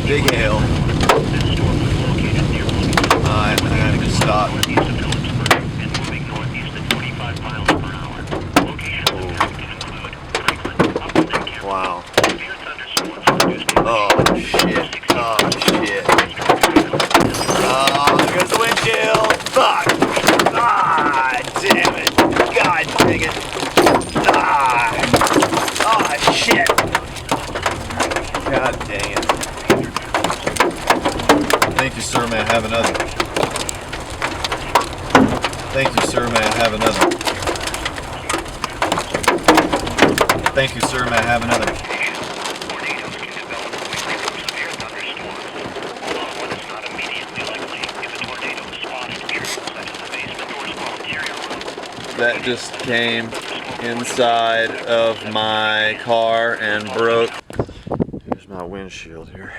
Big hail. I have to stop. Wow. Oh shit. Oh shit. Oh, there's the windshield. Fuck. Ah, damn it. God dang it. Ah. Oh shit. God dang it. Thank you, sir. May I have another? Thank you, sir. May I have another? Thank you, sir. May I have another? That just came inside of my car and broke. Here's my windshield here.